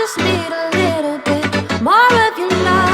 just need a little bit more of your love.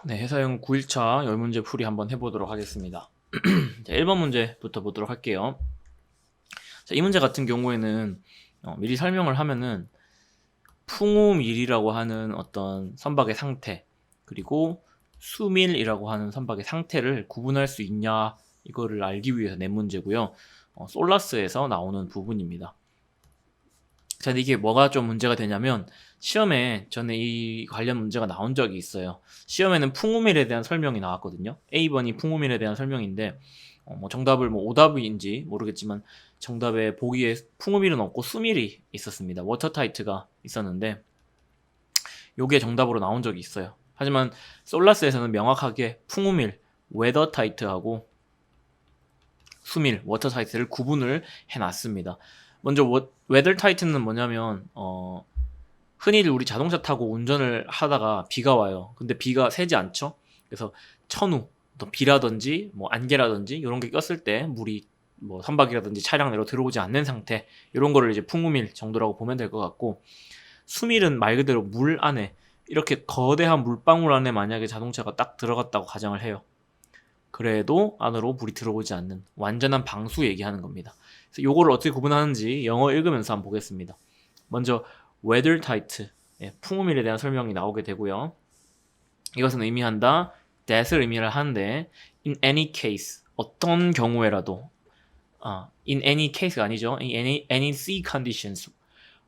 네, 해사형 9일차 열문제 풀이 한번 해보도록 하겠습니다. 자, 1번 문제부터 보도록 할게요. 자, 이 문제 같은 경우에는 미리 설명을 하면은 풍우밀이라고 하는 어떤 선박의 상태, 그리고 수밀이라고 하는 선박의 상태를 구분할 수 있냐, 이거를 알기 위해서 낸 문제고요. 솔라스에서 나오는 부분입니다. 자, 이게 뭐가 좀 문제가 되냐면 시험에 전에 이 관련 문제가 나온 적이 있어요. 시험에는 풍우밀에 대한 설명이 나왔거든요. A번이 풍우밀에 대한 설명인데 정답을 오답인지 모르겠지만 정답에 보기에 풍우밀은 없고 수밀이 있었습니다. 워터타이트가 있었는데 요게 정답으로 나온 적이 있어요. 하지만 솔라스에서는 명확하게 풍우밀, 웨더타이트하고 수밀, 워터타이트를 구분을 해놨습니다. 먼저 웨더타이트는 뭐냐면 흔히 우리 자동차 타고 운전을 하다가 비가 와요. 근데 비가 새지 않죠. 그래서 천우, 또 비라든지 뭐 안개라든지 이런 게 꼈을 때 물이 뭐 선박이라든지 차량 내로 들어오지 않는 상태, 이런 거를 이제 풍우밀 정도라고 보면 될 것 같고, 수밀은 말 그대로 물 안에, 이렇게 거대한 물방울 안에 만약에 자동차가 딱 들어갔다고 가정을 해요. 그래도 안으로 물이 들어오지 않는 완전한 방수 얘기하는 겁니다. 그래서 요거를 어떻게 구분하는지 영어 읽으면서 한번 보겠습니다. 먼저 weather tight, 풍우밀에 대한 설명이 나오게 되고요. 이것은 의미한다, that을 의미를 하는데 in any case, 어떤 경우에라도, in any case가 아니죠. in any sea conditions,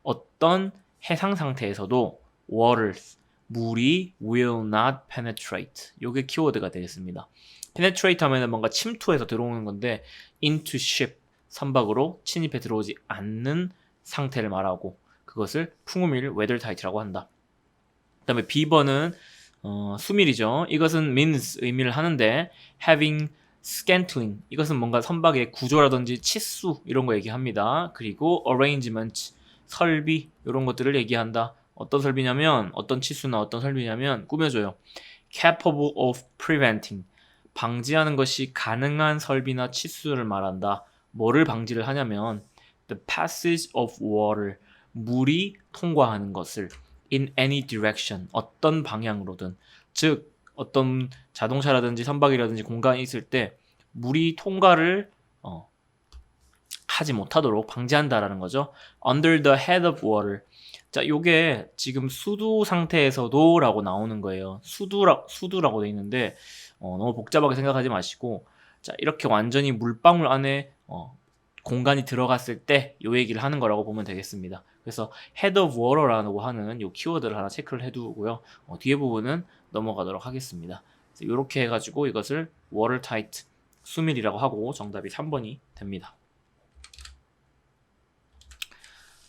어떤 해상 상태에서도 waters, 물이 will not penetrate, 요게 키워드가 되겠습니다. penetrate 하면은 뭔가 침투해서 들어오는 건데 into ship, 선박으로 침입해 들어오지 않는 상태를 말하고, 그것을 풍우밀 weather tight라고 한다. 그 다음에 B번은 수밀이죠. 이것은 means 의미를 하는데 having scantling, 이것은 뭔가 선박의 구조라든지 치수 이런 거 얘기합니다. 그리고 arrangement, 설비 이런 것들을 얘기한다. 어떤 설비냐면, 어떤 치수나 어떤 설비냐면 꾸며줘요. capable of preventing, 방지하는 것이 가능한 설비나 치수를 말한다. 뭐를 방지를 하냐면 the passage of water, 물이 통과하는 것을, in any direction, 어떤 방향으로든, 즉 어떤 자동차라든지 선박이라든지 공간이 있을 때 물이 통과를 하지 못하도록 방지한다라는 거죠. under the head of water. 자, 요게 지금 수두 상태에서도 라고 나오는 거예요. 수두라고 돼 있는데 너무 복잡하게 생각하지 마시고, 자, 이렇게 완전히 물방울 안에 공간이 들어갔을 때 요 얘기를 하는 거라고 보면 되겠습니다. 그래서 head of water라고 하는 요 키워드를 하나 체크를 해두고요. 뒤에 부분은 넘어가도록 하겠습니다. 이렇게 해가지고 이것을 watertight, 수밀이라고 하고 정답이 3번이 됩니다.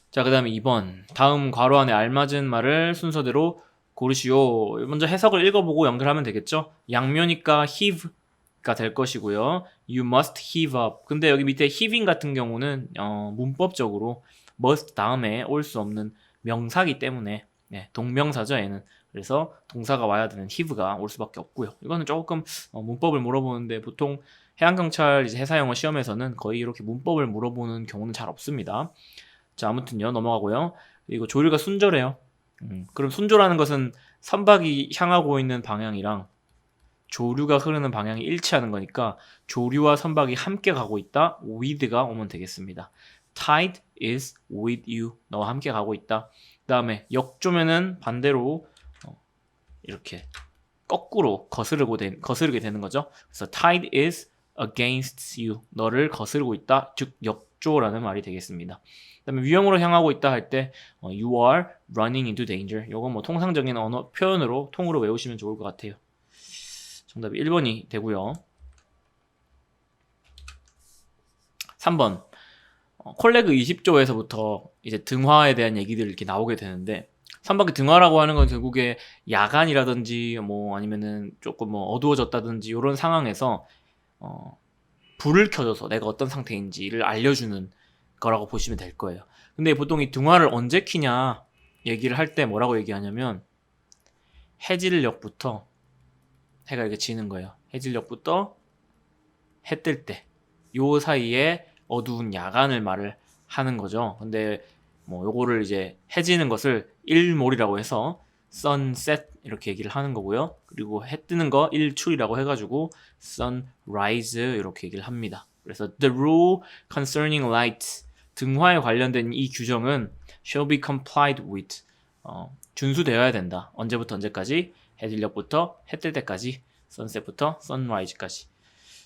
자, 그 다음에 2번. 다음 괄호 안에 알맞은 말을 순서대로 고르시오. 먼저 해석을 읽어보고 연결하면 되겠죠? 양면이니까 heave가 될 것이고요. You must heave up. 근데 여기 밑에 heaving 같은 경우는 문법적으로 must 다음에 올 수 없는 명사기 때문에 동명사죠, 얘는. 그래서 동사가 와야 되는 heave가 올 수밖에 없고요. 이거는 조금 문법을 물어보는데, 보통 해양경찰 이제 해사영어 시험에서는 거의 이렇게 문법을 물어보는 경우는 잘 없습니다. 자, 아무튼요, 넘어가고요. 그리고 조류가 순조래요. 그럼 순조라는 것은 선박이 향하고 있는 방향이랑 조류가 흐르는 방향이 일치하는 거니까 조류와 선박이 함께 가고 있다, with가 오면 되겠습니다. Tide is with you, 너와 함께 가고 있다. 그 다음에 역조면은 반대로 이렇게 거꾸로 거스르게 되는 거죠. 그래서 tide is against you, 너를 거스르고 있다, 즉 역조라는 말이 되겠습니다. 그 다음에 위험으로 향하고 있다 할 때 you are running into danger, 요건 뭐 통상적인 언어 표현으로 통으로 외우시면 좋을 것 같아요. 정답이 1번이 되고요. 3번. 콜레그 20조에서부터 이제 등화에 대한 얘기들이 이렇게 나오게 되는데, 선박의 등화라고 하는 건 결국에 야간이라든지 뭐 아니면은 조금 뭐 어두워졌다든지 이런 상황에서 불을 켜줘서 내가 어떤 상태인지를 알려주는 거라고 보시면 될 거예요. 근데 보통 이 등화를 언제 켜냐 얘기를 할 때 뭐라고 얘기하냐면, 해질녘부터 해가 이렇게 지는 거예요. 해질녘부터 해 뜰 때, 요 사이에 어두운 야간을 말을 하는 거죠. 근데 뭐 요거를 이제 해지는 것을 일몰이라고 해서 sunset 이렇게 얘기를 하는 거고요. 그리고 해 뜨는 거 일출이라고 해가지고 sunrise 이렇게 얘기를 합니다. 그래서 the rule concerning light 등화에 관련된 이 규정은 shall be complied with 준수되어야 된다. 언제부터 언제까지? 해질녘부터 해 뜰 때까지, sunset부터 sunrise까지.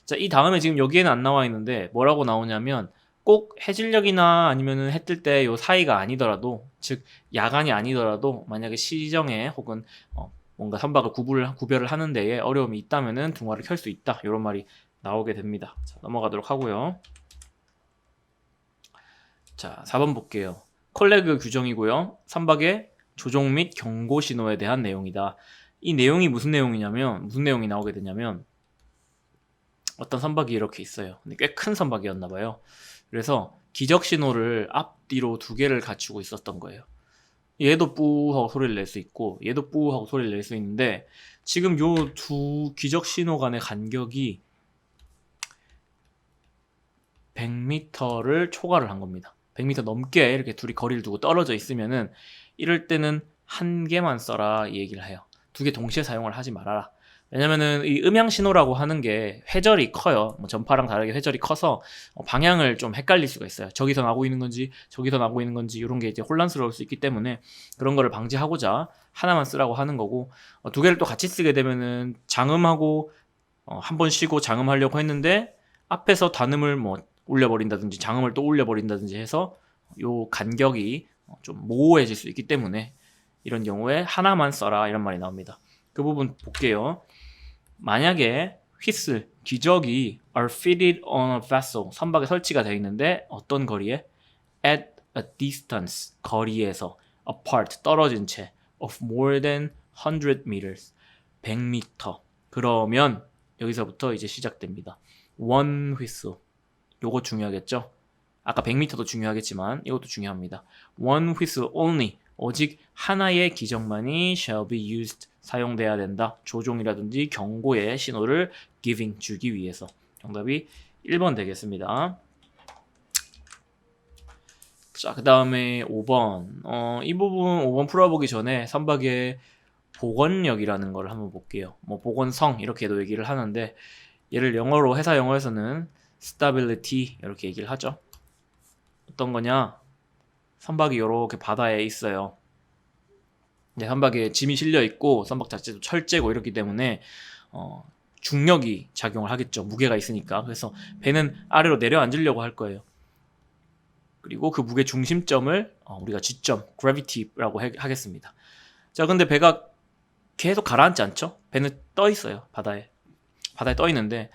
자, 이 다음에 지금 여기에는 안 나와 있는데 뭐라고 나오냐면 꼭 해질녘이나 아니면은 해 뜰 때 요 사이가 아니더라도, 즉 야간이 아니더라도 만약에 시정에 혹은 뭔가 선박을 구별을 하는 데에 어려움이 있다면은 등화를 켤 수 있다. 이런 말이 나오게 됩니다. 자, 넘어가도록 하고요. 자, 4번 볼게요. 콜레그 규정이고요. 선박의 조종 및 경고 신호에 대한 내용이다. 이 내용이 무슨 내용이 나오게 되냐면 어떤 선박이 이렇게 있어요. 근데 꽤 큰 선박이었나 봐요. 그래서 기적 신호를 앞뒤로 2개를 갖추고 있었던 거예요. 얘도 뿌 하고 소리를 낼 수 있고 얘도 뿌 하고 소리를 낼 수 있는데 지금 요 두 기적 신호 간의 간격이 100m를 초과를 한 겁니다. 100m 넘게 이렇게 둘이 거리를 두고 떨어져 있으면은 이럴 때는 한 개만 써라 이 얘기를 해요. 2개 동시에 사용을 하지 말아라. 왜냐면은 이 음향 신호라고 하는 게 회절이 커요. 뭐 전파랑 다르게 회절이 커서 방향을 좀 헷갈릴 수가 있어요. 저기서 나고 있는 건지 저기서 나고 있는 건지 이런 게 이제 혼란스러울 수 있기 때문에 그런 거를 방지하고자 하나만 쓰라고 하는 거고, 2개를 또 같이 쓰게 되면은 장음하고 한 번 쉬고 장음하려고 했는데 앞에서 단음을 뭐 올려버린다든지 장음을 또 올려버린다든지 해서 요 간격이 좀 모호해질 수 있기 때문에 이런 경우에 하나만 써라 이런 말이 나옵니다. 그 부분 볼게요. 만약에 휘슬, 기적이 are fitted on a vessel, 선박에 설치가 되어 있는데 어떤 거리에? at a distance, 거리에서 apart, 떨어진 채 of more than 100 meters, 100m. 그러면 여기서부터 이제 시작됩니다. one whistle. 요거 중요하겠죠? 아까 100m도 중요하겠지만 이것도 중요합니다. one whistle only. 오직 하나의 기적만이 shall be used, 사용돼야 된다. 조종이라든지 경고의 신호를 giving, 주기 위해서. 정답이 1번 되겠습니다. 자, 그 다음에 5번. 이 부분 5번 풀어보기 전에 선박의 복원력이라는 걸 한번 볼게요. 뭐 복원성 이렇게도 얘기를 하는데 얘를 영어로, 회사 영어에서는 stability 이렇게 얘기를 하죠. 어떤 거냐? 선박이 이렇게 바다에 있어요. 선박에 짐이 실려 있고 선박 자체도 철제고 이렇기 때문에 중력이 작용을 하겠죠. 무게가 있으니까. 그래서 배는 아래로 내려앉으려고 할 거예요. 그리고 그 무게 중심점을 우리가 지점, gravity라고 하겠습니다. 자, 근데 배가 계속 가라앉지 않죠? 배는 떠 있어요. 바다에 떠 있는데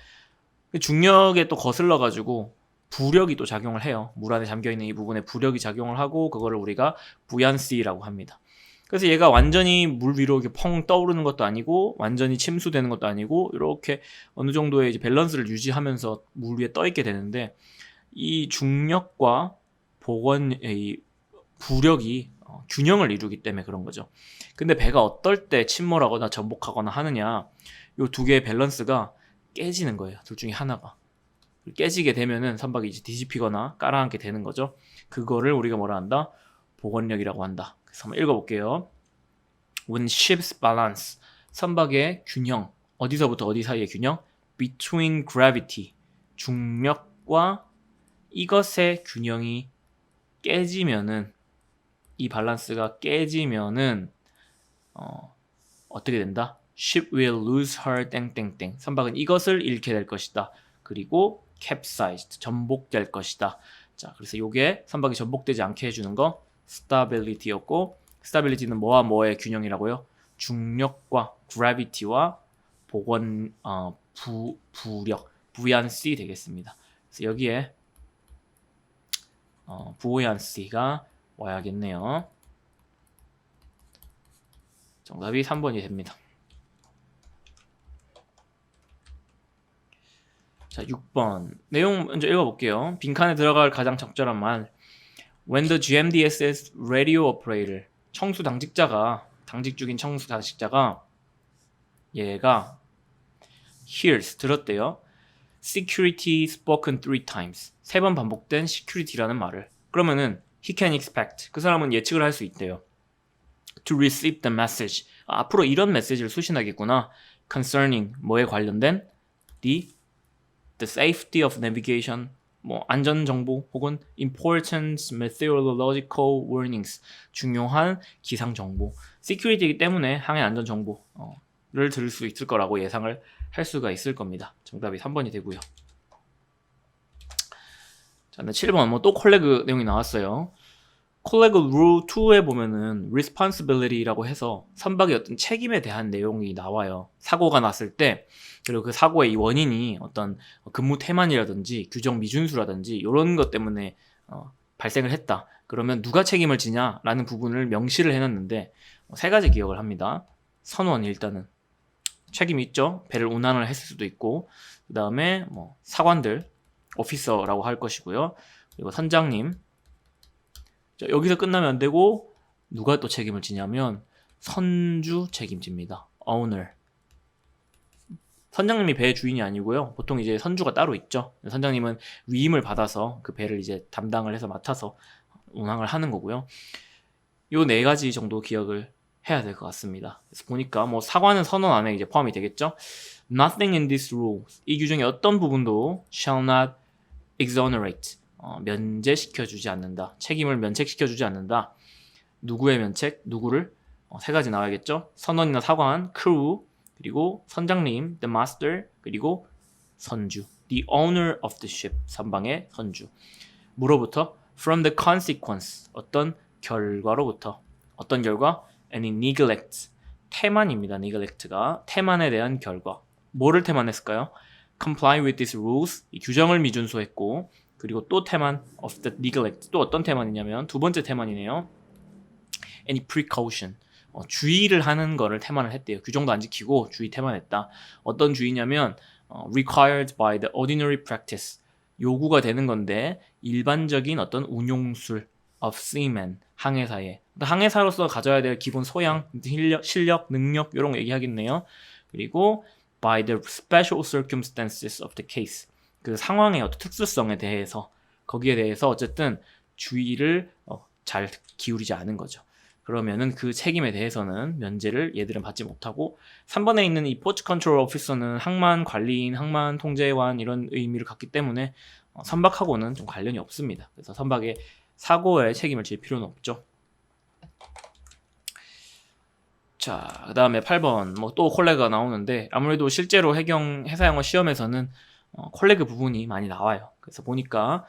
중력에 또 거슬러 가지고 부력이 또 작용을 해요. 물 안에 잠겨있는 이 부분에 부력이 작용을 하고 그거를 우리가 buoyancy라고 합니다. 그래서 얘가 완전히 물 위로 이렇게 펑 떠오르는 것도 아니고 완전히 침수되는 것도 아니고 이렇게 어느 정도의 이제 밸런스를 유지하면서 물 위에 떠 있게 되는데 이 중력과 이 부력이 균형을 이루기 때문에 그런 거죠. 근데 배가 어떨 때 침몰하거나 전복하거나 하느냐, 이 2개의 밸런스가 깨지는 거예요. 둘 중에 하나가. 깨지게 되면은 선박이 이제 뒤집히거나 깔아앉게 되는 거죠. 그거를 우리가 뭐라 한다? 복원력이라고 한다. 그래서 한번 읽어볼게요. When ship's balance, 선박의 균형, 어디서부터 어디 사이의 균형? Between gravity, 중력과 이것의 균형이 깨지면은, 이 밸런스가 깨지면은 어떻게 된다? Ship will lose her 땡땡땡. 선박은 이것을 잃게 될 것이다. 그리고 capsized, 전복될 것이다. 자, 그래서 요게 선박이 전복되지 않게 해주는 거 stability였고, stability는 뭐와 뭐의 균형이라고요? 중력과 gravity와 부력, buoyancy 되겠습니다. 그래서 여기에 buoyancy가 와야겠네요. 정답이 3번이 됩니다. 자, 6번. 내용 먼저 읽어볼게요. 빈칸에 들어갈 가장 적절한 말. When the GMDSS radio operator, 청수 당직자가, 당직 중인 청수 당직자가 얘가 hears, 들었대요. security spoken 3 times. 3번 반복된 security라는 말을. 그러면은 he can expect, 그 사람은 예측을 할 수 있대요. to receive the message, 앞으로 이런 메시지를 수신하겠구나. concerning 뭐에 관련된 the safety of navigation 뭐 안전 정보 혹은 important meteorological warnings 중요한 기상 정보 security이기 때문에 항해 안전 정보를 들을 수 있을 거라고 예상을 할 수가 있을 겁니다. 정답이 3번이 되고요. 자, 7번 뭐 또 콜레그 내용이 나왔어요. 콜레그 룰 2에 보면은 responsibility라고 해서 선박의 어떤 책임에 대한 내용이 나와요. 사고가 났을 때 그리고 그 사고의 이 원인이 어떤 근무 태만이라든지 규정 미준수라든지 이런 것 때문에 발생을 했다. 그러면 누가 책임을 지냐라는 부분을 명시를 해놨는데 세 가지 기억을 합니다. 선원 일단은 책임이 있죠. 배를 운항을 했을 수도 있고 그 다음에 뭐 사관들 오피서라고 할 것이고요. 그리고 선장님 여기서 끝나면 안 되고 누가 또 책임을 지냐면 선주 책임집니다. owner. 선장님이 배의 주인이 아니고요. 보통 이제 선주가 따로 있죠. 선장님은 위임을 받아서 그 배를 이제 담당을 해서 맡아서 운항을 하는 거고요. 요 네 가지 정도 기억을 해야 될 것 같습니다. 그래서 보니까 뭐 사과는 선언 안에 이제 포함이 되겠죠. Nothing in this rule. 이 규정의 어떤 부분도 shall not exonerate. 면제시켜주지 않는다. 책임을 면책시켜주지 않는다. 누구의 면책? 누구를? 세 가지 나와야겠죠. 선원이나 사관, crew, 그리고 선장님, the master, 그리고 선주, the owner of the ship, 선방의 선주. 뭐로부터? From the consequence, 어떤 결과로부터. 어떤 결과? Any neglect, 태만입니다. neglect가 태만에 대한 결과. 뭐를 태만했을까요? Comply with these rules, 이 규정을 미준수했고 그리고 또 태만 of the neglect, 또 어떤 태만이냐면 두 번째 태만이네요. Any precaution, 주의를 하는 거를 태만을 했대요. 규정도 안 지키고 주의 태만했다. 어떤 주의냐면 required by the ordinary practice, 요구가 되는 건데 일반적인 어떤 운용술 of seamen, 항해사의 항해사로서 가져야 될 기본 소양, 실력, 능력 이런 거 얘기하겠네요. 그리고 by the special circumstances of the case, 그 상황의 어떤 특수성에 대해서 거기에 대해서 어쨌든 주의를 잘 기울이지 않은 거죠. 그러면은 그 책임에 대해서는 면제를 얘들은 받지 못하고 3번에 있는 이 포트 컨트롤 오피서는 항만 관리인, 항만 통제관 이런 의미를 갖기 때문에 선박하고는 좀 관련이 없습니다. 그래서 선박의 사고에 책임을 질 필요는 없죠. 자, 그 다음에 8번 뭐 또 콜레그가 나오는데 아무래도 실제로 해사영어 시험에서는 콜레그 부분이 많이 나와요. 그래서 보니까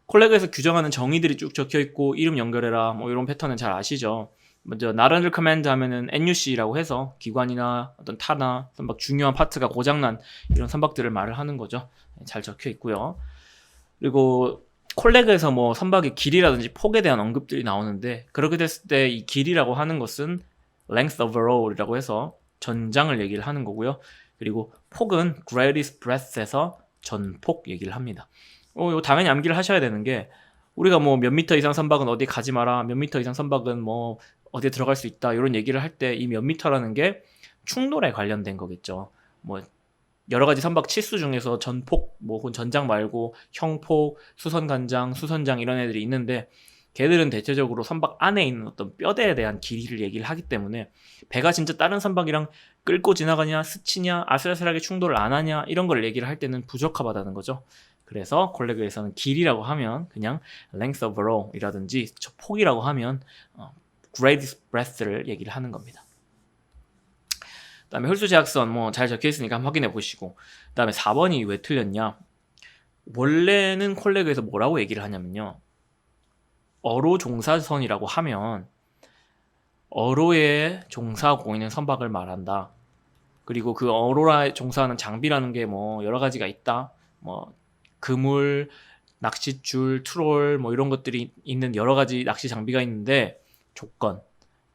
콜레그에서 규정하는 정의들이 쭉 적혀있고 이름 연결해라 뭐 이런 패턴은 잘 아시죠. 먼저 not under command 하면은 NUC라고 해서 기관이나 어떤 타나 선박 중요한 파트가 고장난 이런 선박들을 말을 하는 거죠. 잘 적혀있고요. 그리고 콜레그에서 뭐 선박의 길이라든지 폭에 대한 언급들이 나오는데 그렇게 됐을 때 이 길이라고 하는 것은 length overall이라고 해서 전장을 얘기를 하는 거고요. 그리고 폭은 greatest breadth에서 전폭 얘기를 합니다. 이거 당연히 암기를 하셔야 되는 게 우리가 뭐 몇 미터 이상 선박은 어디 가지 마라, 몇 미터 이상 선박은 뭐 어디에 들어갈 수 있다 이런 얘기를 할 때 이 몇 미터라는 게 충돌에 관련된 거겠죠. 뭐 여러 가지 선박 치수 중에서 전폭, 뭐 전장 말고 형폭, 수선간장, 수선장 이런 애들이 있는데 걔들은 대체적으로 선박 안에 있는 어떤 뼈대에 대한 길이를 얘기를 하기 때문에 배가 진짜 다른 선박이랑 끌고 지나가냐, 스치냐, 아슬아슬하게 충돌을 안 하냐 이런 걸 얘기를 할 때는 부적합하다는 거죠. 그래서 콜레그에서는 길이라고 하면 그냥 length overall 이라든지 저 폭이라고 하면 greatest breadth를 얘기를 하는 겁니다. 그 다음에 홀수 제약선 뭐 잘 적혀 있으니까 한번 확인해 보시고 그 다음에 4번이 왜 틀렸냐, 원래는 콜레그에서 뭐라고 얘기를 하냐면요, 어로 종사선이라고 하면 어로에 종사하고 있는 선박을 말한다. 그리고 그 어로에 종사하는 장비라는 게 뭐 여러 가지가 있다. 뭐 그물, 낚싯줄, 트롤 뭐 이런 것들이 있는 여러 가지 낚시 장비가 있는데 조건,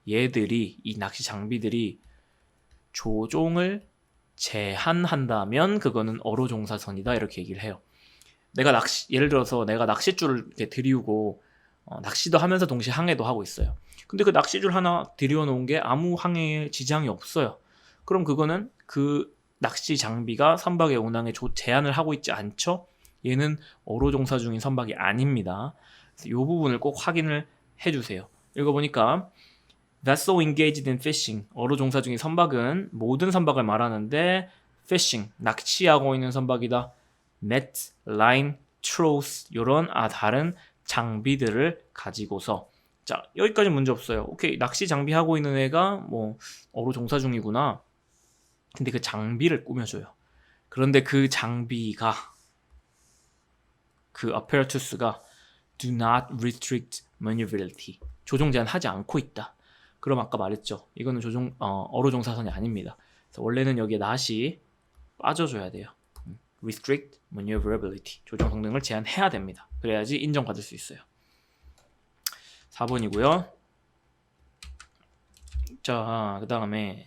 얘들이 이 낚시 장비들이 조종을 제한한다면 그거는 어로 종사선이다 이렇게 얘기를 해요. 예를 들어서 내가 낚싯줄을 이렇게 들이우고 낚시도 하면서 동시에 항해도 하고 있어요. 근데 그 낚시줄 하나 들이워 놓은 게 아무 항해에 지장이 없어요. 그럼 그거는 그 낚시 장비가 선박의 운항에 제한을 하고 있지 않죠? 얘는 어로 종사 중인 선박이 아닙니다. 그래서 이 부분을 꼭 확인을 해주세요. 읽어보니까 vessel engaged in fishing. 어로 종사 중인 선박은 모든 선박을 말하는데 fishing, 낚시하고 있는 선박이다. net, line, troughs 이런 다른 장비들을 가지고서 자 여기까지 문제 없어요. 오케이 낚시 장비하고 있는 애가 뭐 어로 종사 중이구나. 근데 그 장비를 꾸며줘요. 그런데 그 장비가 그 apparatus가 do not restrict maneuverability 조종 제한하지 않고 있다. 그럼 아까 말했죠. 이거는 어로 종사선이 아닙니다. 그래서 원래는 여기에 not이 빠져줘야 돼요. restrict maneuverability 조종 성능을 제한해야 됩니다. 그래야지 인정받을 수 있어요. 4번이고요. 자, 그 다음에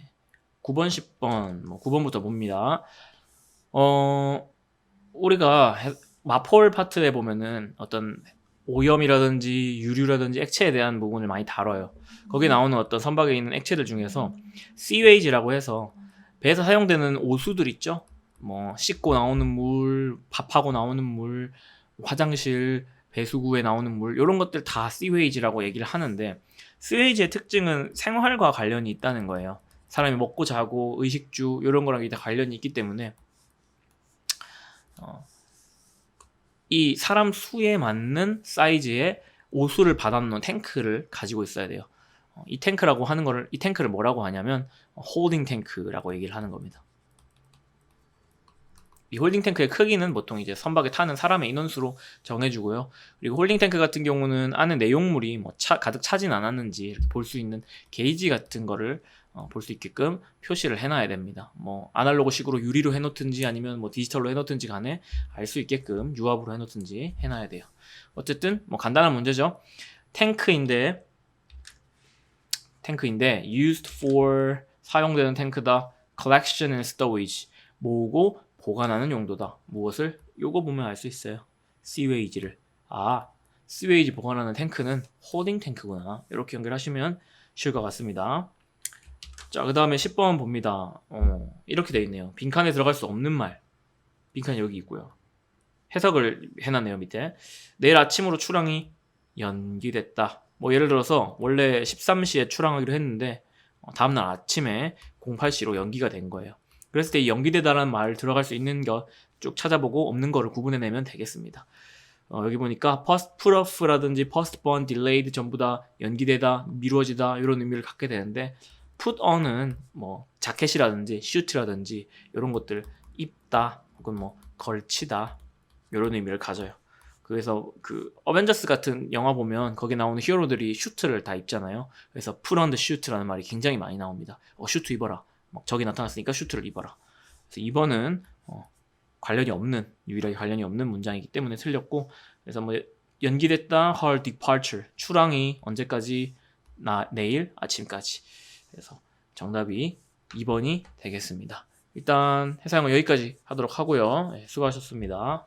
9번, 10번, 9번부터 봅니다. 우리가 마폴 파트에 보면은 어떤 오염이라든지 유류라든지 액체에 대한 부분을 많이 다뤄요. 거기 나오는 어떤 선박에 있는 액체들 중에서 sewage라고 해서 배에서 사용되는 오수들 있죠? 뭐 씻고 나오는 물, 밥하고 나오는 물, 화장실, 배수구에 나오는 물 이런 것들 다 sewage라고 얘기를 하는데 sewage의 특징은 생활과 관련이 있다는 거예요. 사람이 먹고 자고 의식주 이런 거랑 다 관련이 있기 때문에 이 사람 수에 맞는 사이즈의 오수를 받아놓는 탱크를 가지고 있어야 돼요. 이 탱크라고 하는 거를 이 탱크를 뭐라고 하냐면 홀딩 탱크라고 얘기를 하는 겁니다. 이 홀딩 탱크의 크기는 보통 이제 선박에 타는 사람의 인원수로 정해주고요. 그리고 홀딩 탱크 같은 경우는 안에 내용물이 뭐 가득 차진 않았는지 이렇게 볼 수 있는 게이지 같은 거를 볼 수 있게끔 표시를 해놔야 됩니다. 뭐 아날로그식으로 유리로 해놓든지 아니면 뭐 디지털로 해놓든지 간에 알 수 있게끔 유압으로 해놓든지 해놔야 돼요. 어쨌든 뭐 간단한 문제죠. 탱크인데 used for 사용되는 탱크다. collection and storage 모으고 보관하는 용도다. 무엇을? 요거 보면 알 수 있어요. sewage를. sewage 보관하는 탱크는 홀딩 탱크구나. 이렇게 연결하시면 쉬울 것 같습니다. 자, 그 다음에 10번 봅니다. 이렇게 돼 있네요. 빈칸에 들어갈 수 없는 말. 빈칸이 여기 있고요. 해석을 해놨네요, 밑에. 내일 아침으로 출항이 연기됐다. 뭐 예를 들어서 원래 13시에 출항하기로 했는데 다음날 아침에 08시로 연기가 된 거예요. 그랬을 때 이 연기되다라는 말 들어갈 수 있는 거 쭉 찾아보고 없는 거를 구분해내면 되겠습니다. 여기 보니까 put off라든지 postpone, delayed 전부 다 연기되다, 미루어지다 이런 의미를 갖게 되는데 put on은 뭐 자켓이라든지 shoot라든지 이런 것들 입다 혹은 뭐 걸치다 이런 의미를 가져요. 그래서 그 어벤져스 같은 영화 보면 거기 나오는 히어로들이 슈트를 다 입잖아요. 그래서 put on the shoot라는 말이 굉장히 많이 나옵니다. 슈트 입어라. 막 적이 나타났으니까 슈트를 입어라. 그래서 2번은 유일하게 관련이 없는 문장이기 때문에 틀렸고, 그래서 뭐 연기됐다, her departure, 출항이 언제까지? 내일 아침까지. 그래서 정답이 2번이 되겠습니다. 일단 해상은 여기까지 하도록 하고요. 수고하셨습니다.